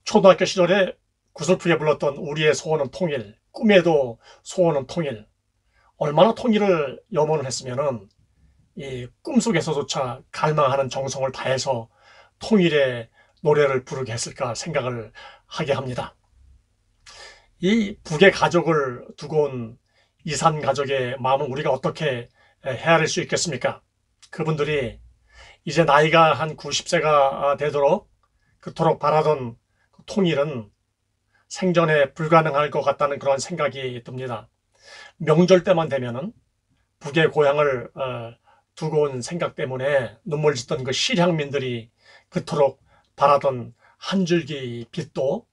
초등학교 시절에 구슬프게 불렀던 우리의 소원은 통일, 꿈에도 소원은 통일. 얼마나 통일을 염원을 했으면은 이 꿈속에서조차 갈망하는 정성을 다해서 통일의 노래를 부르게 했을까 생각을 하게 합니다. 이 북의 가족을 두고 온 이산 가족의 마음은 우리가 어떻게 헤아릴 수 있겠습니까? 그분들이 이제 나이가 한 90세가 되도록 그토록 바라던 통일은 생전에 불가능할 것 같다는 그런 생각이 듭니다. 명절 때만 되면은 북의 고향을 두고 온 생각 때문에 눈물 짓던 그 실향민들이 그토록 바라던 한 줄기 빛도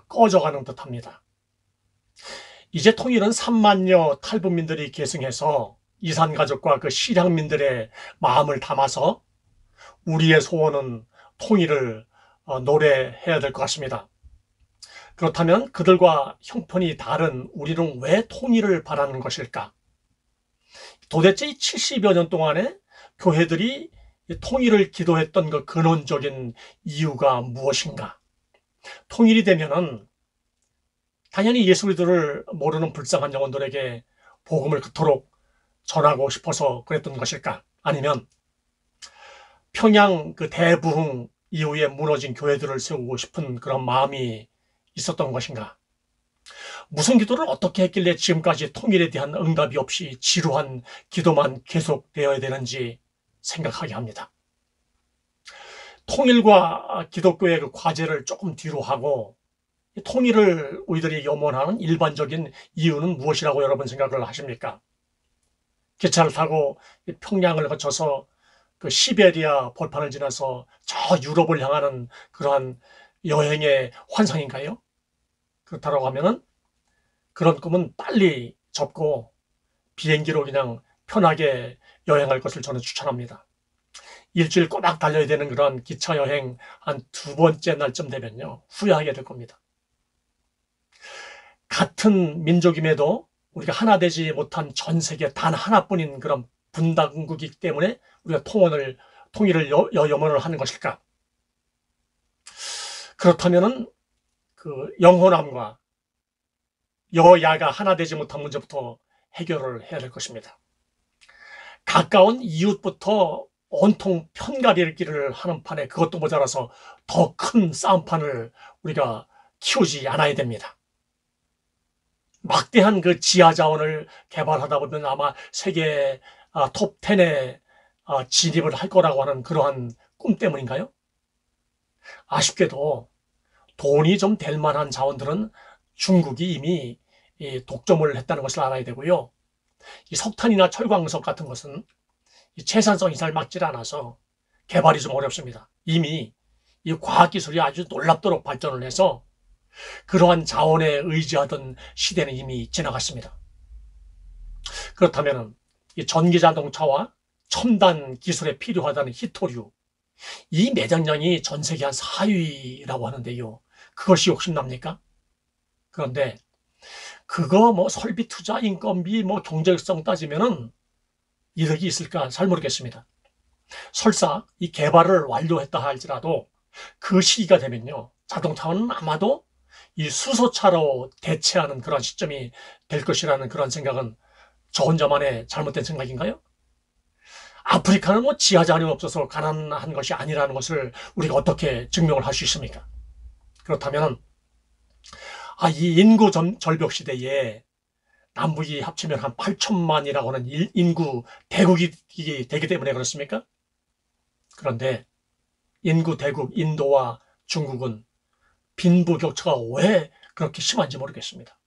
꺼져가는 듯합니다. 이제 통일은 3만여 탈북민들이 계승해서 이산 가족과 그 실향민들의 마음을 담아서 우리의 소원은 통일을 노래해야 될 것 같습니다. 그렇다면 그들과 형편이 다른 우리는 왜 통일을 바라는 것일까? 도대체 이 70여 년 동안에 교회들이 통일을 기도했던 그 근원적인 이유가 무엇인가? 통일이 되면은 당연히 예수 그리스도를 모르는 불쌍한 영혼들에게 복음을 그토록 전하고 싶어서 그랬던 것일까? 아니면 평양 그 대부흥 이후에 무너진 교회들을 세우고 싶은 그런 마음이 있었던 것인가? 무슨 기도를 어떻게 했길래 지금까지 통일에 대한 응답이 없이 지루한 기도만 계속되어야 되는지 생각하게 합니다. 통일과 기독교의 그 과제를 조금 뒤로 하고 통일을 우리들이 염원하는 일반적인 이유는 무엇이라고 여러분 생각을 하십니까? 기차를 타고 평양을 거쳐서 그 시베리아 벌판을 지나서 저 유럽을 향하는 그러한 여행의 환상인가요? 그렇다고 하면은 그런 꿈은 빨리 접고 비행기로 그냥 편하게 여행할 것을 저는 추천합니다. 일주일 꼬박 달려야 되는 그런 기차 여행 한 두 번째 날쯤 되면요. 후회하게 될 겁니다. 같은 민족임에도 우리가 하나 되지 못한 전 세계 단 하나뿐인 그런 분단국이기 때문에 우리가 통일을 염원을 하는 것일까? 그렇다면은 그 영혼함과 여야가 하나 되지 못한 문제부터 해결을 해야 될 것입니다. 가까운 이웃부터 온통 편가르기를 하는 판에 그것도 모자라서 더 큰 싸움판을 우리가 키우지 않아야 됩니다. 막대한 그 지하 자원을 개발하다 보면 아마 세계 톱 10에 진입을 할 거라고 하는 그러한 꿈 때문인가요? 아쉽게도 돈이 좀 될 만한 자원들은 중국이 이미 독점을 했다는 것을 알아야 되고요. 이 석탄이나 철광석 같은 것은 이 채산성이 잘 맞질 않아서 개발이 좀 어렵습니다. 이미 이 과학기술이 아주 놀랍도록 발전을 해서 그러한 자원에 의지하던 시대는 이미 지나갔습니다. 그렇다면 이 전기자동차와 첨단 기술에 필요하다는 히토류, 이 매장량이 전 세계 한 4위라고 하는데요. 그것이 욕심납니까? 그런데 그거 뭐 설비 투자, 인건비, 뭐 경제성 따지면은 이득이 있을까 잘 모르겠습니다. 설사 이 개발을 완료했다 할지라도 그 시기가 되면요. 자동차는 아마도 이 수소차로 대체하는 그런 시점이 될 것이라는 그런 생각은 저 혼자만의 잘못된 생각인가요? 아프리카는 뭐 지하자원이 없어서 가난한 것이 아니라는 것을 우리가 어떻게 증명을 할 수 있습니까? 그렇다면 이 인구 절벽 시대에 남북이 합치면 한 8천만이라고 하는 인구 대국이 되기 때문에 그렇습니까? 그런데 인구 대국 인도와 중국은 빈부격차가 왜 그렇게 심한지 모르겠습니다.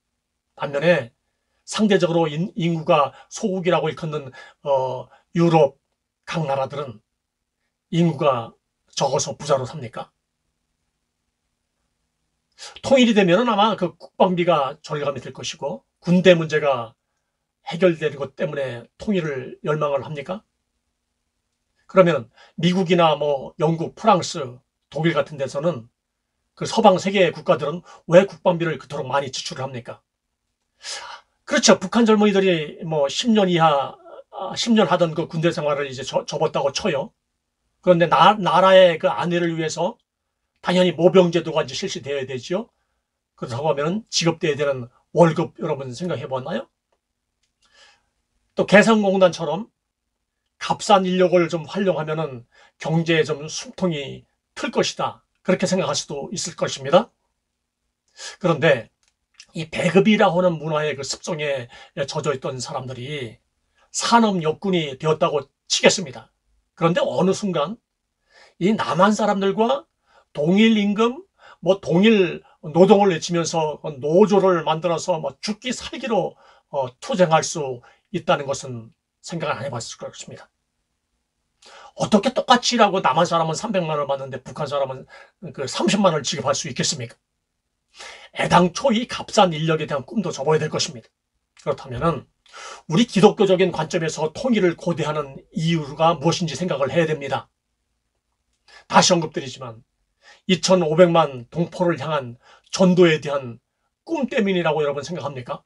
반면에 상대적으로 인구가 소국이라고 일컫는 유럽 각 나라들은 인구가 적어서 부자로 삽니까? 통일이 되면 아마 그 국방비가 절감이 될 것이고 군대 문제가 해결되는 것 때문에 통일을 열망을 합니까? 그러면 미국이나 뭐 영국, 프랑스, 독일 같은 데서는 그 서방 세계 국가들은 왜 국방비를 그토록 많이 지출을 합니까? 그렇죠. 북한 젊은이들이 뭐 10년 이하, 10년 하던 그 군대 생활을 이제 접었다고 쳐요. 그런데 나라의 그 안위를 위해서 당연히 모병제도가 이제 실시되어야 되죠. 그렇다고 하면 지급돼야 되는 월급 여러분 생각해 봤나요? 또 개성공단처럼 값싼 인력을 좀 활용하면은 경제에 좀 숨통이 틀 것이다. 그렇게 생각할 수도 있을 것입니다. 그런데 이 배급이라고 하는 문화의 그 습성에 젖어 있던 사람들이 산업 역군이 되었다고 치겠습니다. 그런데 어느 순간 이 남한 사람들과 동일 임금, 뭐 동일 노동을 외치면서 노조를 만들어서 뭐 죽기 살기로 투쟁할 수 있다는 것은 생각을 안 해봤을 것입니다. 어떻게 똑같이 일하고 남한 사람은 300만 원을 받는데 북한 사람은 그 30만 원을 지급할 수 있겠습니까? 애당초 이 값싼 인력에 대한 꿈도 접어야 될 것입니다. 그렇다면은 우리 기독교적인 관점에서 통일을 고대하는 이유가 무엇인지 생각을 해야 됩니다. 다시 언급드리지만 2,500만 동포를 향한 전도에 대한 꿈 때문이라고 여러분 생각합니까?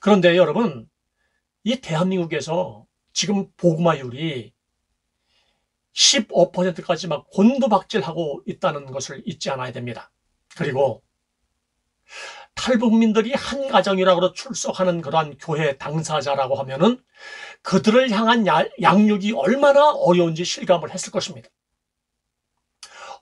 그런데 여러분, 이 대한민국에서 지금 복음화율이 15%까지 막 곤두박질하고 있다는 것을 잊지 않아야 됩니다. 그리고 탈북민들이 한 가정이라고 출석하는 그러한 교회 당사자라고 하면은 그들을 향한 양육이 얼마나 어려운지 실감을 했을 것입니다.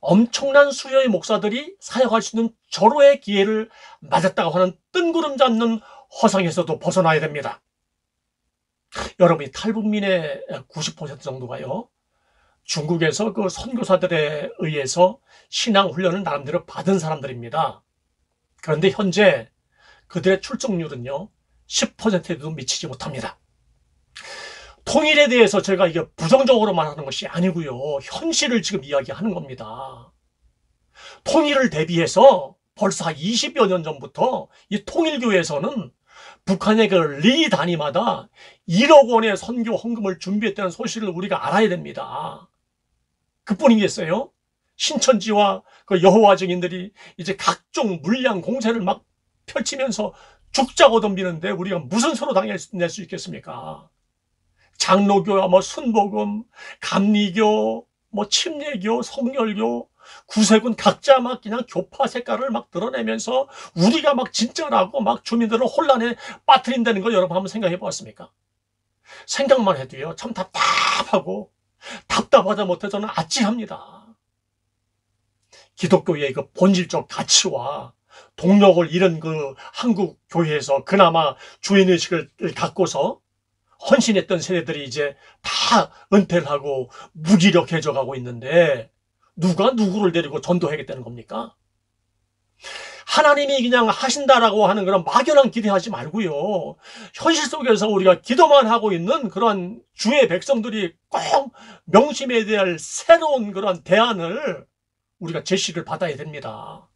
엄청난 수요의 목사들이 사역할 수 있는 절호의 기회를 맞았다고 하는 뜬구름 잡는 허상에서도 벗어나야 됩니다. 여러분이 탈북민의 90% 정도가요, 중국에서 그 선교사들에 의해서 신앙훈련을 나름대로 받은 사람들입니다. 그런데 현재 그들의 출석률은요, 10%에도 미치지 못합니다. 통일에 대해서 제가 이게 부정적으로 말하는 것이 아니고요, 현실을 지금 이야기하는 겁니다. 통일을 대비해서 벌써 20여 년 전부터 이 통일교에서는 북한의 그 리 단위마다 1억 원의 선교 헌금을 준비했다는 소식을 우리가 알아야 됩니다. 그뿐이겠어요? 신천지와 그 여호와 증인들이 이제 각종 물량 공세를 막 펼치면서 죽자고 덤비는데 우리가 무슨 수로 당낼 수 있겠습니까? 장로교와 뭐 순복음, 감리교, 뭐 침례교, 성결교, 구세군 각자 막 그냥 교파 색깔을 막 드러내면서 우리가 막 진짜라고 막 주민들을 혼란에 빠뜨린다는 걸 여러분 한번 생각해 보았습니까? 생각만 해도요, 참 답답하고 답답하다 못해 저는 아찔합니다. 기독교의 그 본질적 가치와 동력을 잃은 그 한국 교회에서 그나마 주인의식을 갖고서 헌신했던 세대들이 이제 다 은퇴를 하고 무기력해져 가고 있는데 누가 누구를 데리고 전도하겠다는 겁니까? 하나님이 그냥 하신다라고 하는 그런 막연한 기대하지 말고요, 현실 속에서 우리가 기도만 하고 있는 그러한 주의 백성들이 꼭 명심해야 될 새로운 그런 대안을 우리가 제시를 받아야 됩니다.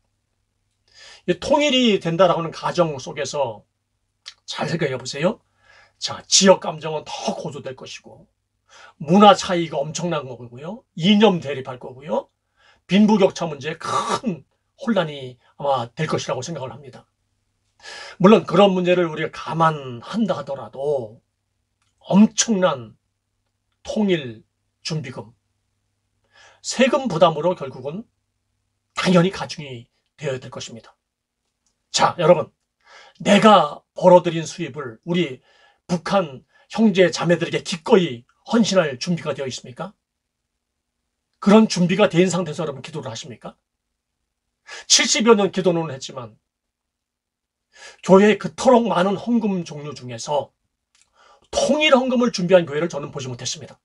통일이 된다라고 하는 가정 속에서 잘 생각해 보세요. 자, 지역 감정은 더 고조될 것이고, 문화 차이가 엄청난 거고요, 이념 대립할 거고요, 빈부격차 문제에 큰 혼란이 아마 될 것이라고 생각을 합니다. 물론 그런 문제를 우리가 감안한다 하더라도 엄청난 통일 준비금, 세금 부담으로 결국은 당연히 가중이 되어야 될 것입니다. 자, 여러분, 내가 벌어들인 수입을 우리 북한 형제 자매들에게 기꺼이 헌신할 준비가 되어 있습니까? 그런 준비가 된 상태에서 여러분 기도를 하십니까? 70여 년 기도는 했지만 교회에 그토록 많은 헌금 종류 중에서 통일 헌금을 준비한 교회를 저는 보지 못했습니다.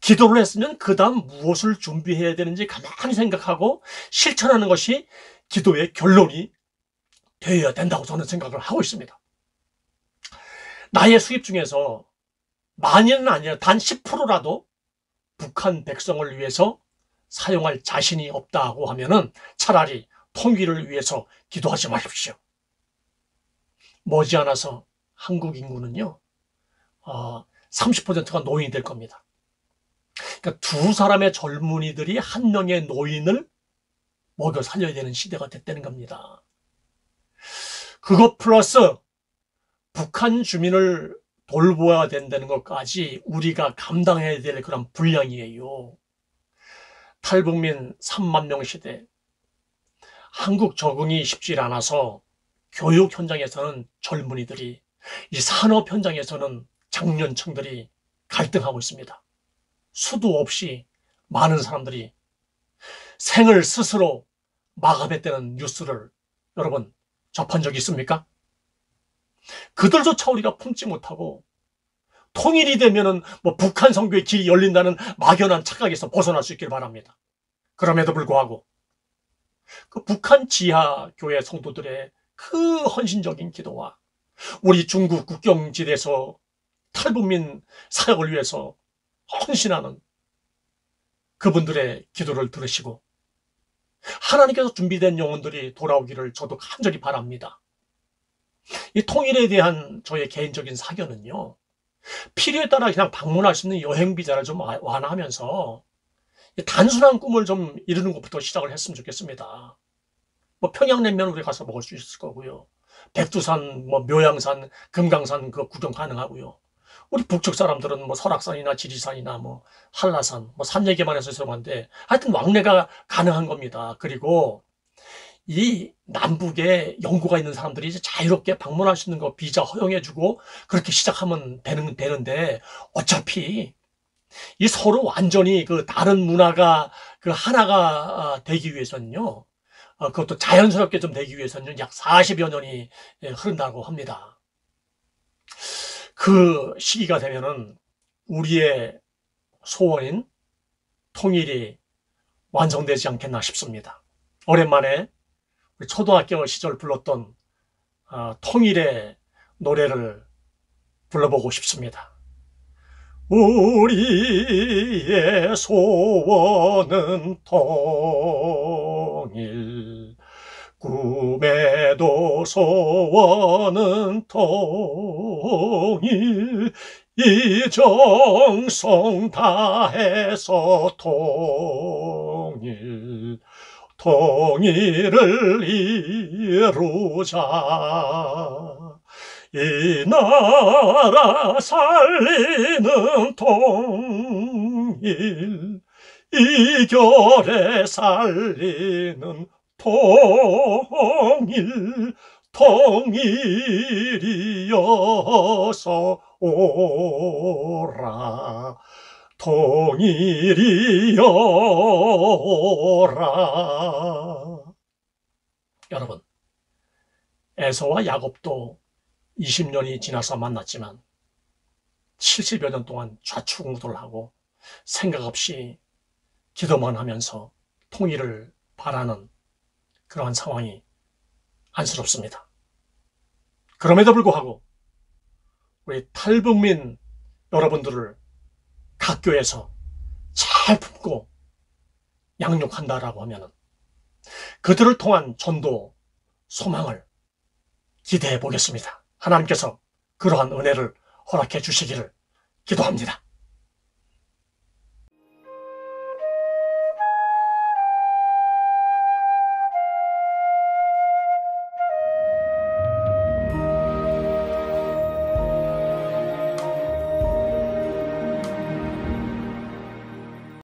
기도를 했으면 그 다음 무엇을 준비해야 되는지 가만히 생각하고 실천하는 것이 기도의 결론이 되어야 된다고 저는 생각을 하고 있습니다. 나의 수입 중에서 많이는 아니라 단 10%라도 북한 백성을 위해서 사용할 자신이 없다고 하면은 차라리 통일을 위해서 기도하지 마십시오. 머지않아서 한국 인구는요, 30%가 노인이 될 겁니다. 그러니까 두 사람의 젊은이들이 한 명의 노인을 먹여 살려야 되는 시대가 됐다는 겁니다. 그것 플러스 북한 주민을 돌보아야 된다는 것까지 우리가 감당해야 될 그런 분량이에요. 탈북민 3만 명 시대, 한국 적응이 쉽지 않아서 교육 현장에서는 젊은이들이, 이 산업 현장에서는 장년층들이 갈등하고 있습니다. 수도 없이 많은 사람들이 생을 스스로 마감했다는 뉴스를 여러분 접한 적이 있습니까? 그들조차 우리가 품지 못하고 통일이 되면은 뭐 북한 선교의 길이 열린다는 막연한 착각에서 벗어날 수 있길 바랍니다. 그럼에도 불구하고 그 북한 지하 교회 성도들의 그 헌신적인 기도와 우리 중국 국경지대에서 탈북민 사역을 위해서 헌신하는 그분들의 기도를 들으시고 하나님께서 준비된 영혼들이 돌아오기를 저도 간절히 바랍니다. 이 통일에 대한 저의 개인적인 사견은요, 필요에 따라 그냥 방문할 수 있는 여행 비자를 좀 완화하면서 단순한 꿈을 좀 이루는 것부터 시작을 했으면 좋겠습니다. 뭐 평양냉면 우리 가서 먹을 수 있을 거고요. 백두산, 뭐 묘양산, 금강산 그 구경 가능하고요. 우리 북측 사람들은 뭐 설악산이나 지리산이나 뭐 한라산, 뭐 산 얘기만 해서 죄송한데 하여튼 왕래가 가능한 겁니다. 그리고 이 남북에 연고가 있는 사람들이 이제 자유롭게 방문할 수 있는 거 비자 허용해주고 그렇게 시작하면 되는데 어차피 이 서로 완전히 그 다른 문화가 그 하나가 되기 위해서는요, 그것도 자연스럽게 좀 되기 위해서는 약 40여 년이 흐른다고 합니다. 그 시기가 되면은 우리의 소원인 통일이 완성되지 않겠나 싶습니다. 오랜만에 우리 초등학교 시절 불렀던 통일의 노래를 불러보고 싶습니다. 우리의 소원은 통일, 꿈에도 소원은 통일, 이정성 다해서 통일, 통일을 이루자. 이 나라 살리는 통일, 이결에 살리는 통일, 통일이어서 오라, 통일이여라. 여러분, 에서와 야곱도 20년이 지나서 만났지만 70여 년 동안 좌충우돌을 하고 생각 없이 기도만 하면서 통일을 바라는 그러한 상황이 안쓰럽습니다. 그럼에도 불구하고 우리 탈북민 여러분들을 각 교회에서 잘 품고 양육한다라고 하면 그들을 통한 전도, 소망을 기대해 보겠습니다. 하나님께서 그러한 은혜를 허락해 주시기를 기도합니다.